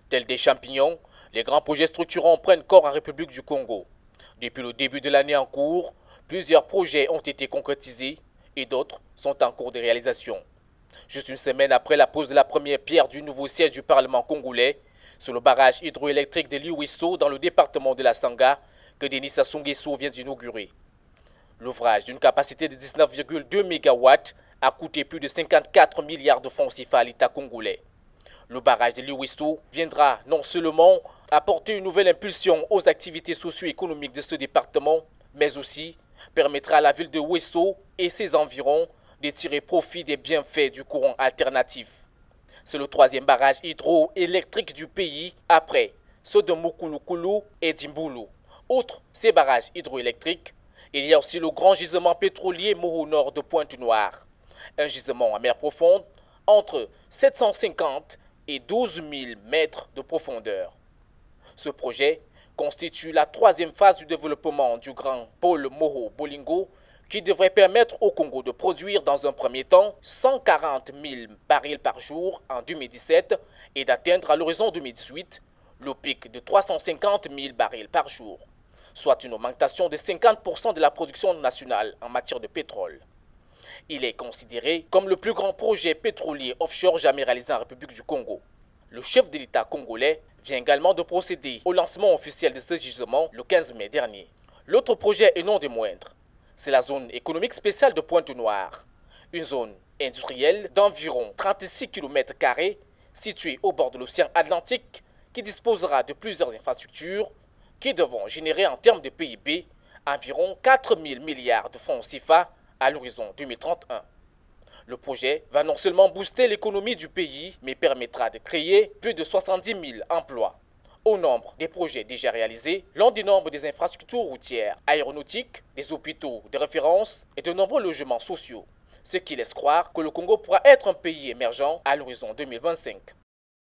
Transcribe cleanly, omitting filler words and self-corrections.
Tels des champignons, les grands projets structurants prennent corps en République du Congo. Depuis le début de l'année en cours, plusieurs projets ont été concrétisés et d'autres sont en cours de réalisation. Juste une semaine après la pose de la première pierre du nouveau siège du Parlement congolais, sur le barrage hydroélectrique de Liwiso dans le département de la Sanga, que Denis Sassou Nguesso vient d'inaugurer. L'ouvrage d'une capacité de 19,2 MW a coûté plus de 54 milliards de francs CFA à l'État congolais. Le barrage de Liwiso viendra non seulement apporter une nouvelle impulsion aux activités socio-économiques de ce département, mais aussi permettra à la ville de Wisso et ses environs de tirer profit des bienfaits du courant alternatif. C'est le troisième barrage hydroélectrique du pays après ceux de Moukoulou et d'Imbulu. Outre ces barrages hydroélectriques, il y a aussi le grand gisement pétrolier Moho Nord de Pointe-Noire. Un gisement à mer profonde entre 750 et 12 000 mètres de profondeur. Ce projet constitue la troisième phase du développement du grand pôle Moho Bolingo qui devrait permettre au Congo de produire dans un premier temps 140 000 barils par jour en 2017 et d'atteindre à l'horizon 2018 le pic de 350 000 barils par jour, soit une augmentation de 50% de la production nationale en matière de pétrole. Il est considéré comme le plus grand projet pétrolier offshore jamais réalisé en République du Congo. Le chef de l'État congolais vient également de procéder au lancement officiel de ce gisement le 15 mai dernier. L'autre projet, et non des moindres, c'est la zone économique spéciale de Pointe-Noire, une zone industrielle d'environ 36 km² située au bord de l'océan Atlantique qui disposera de plusieurs infrastructures qui devront générer en termes de PIB environ 4 000 milliards de francs CFA à l'horizon 2031. Le projet va non seulement booster l'économie du pays, mais permettra de créer plus de 70 000 emplois. Au nombre des projets déjà réalisés, l'un du nombre des infrastructures routières, aéronautiques, des hôpitaux de référence et de nombreux logements sociaux, ce qui laisse croire que le Congo pourra être un pays émergent à l'horizon 2025.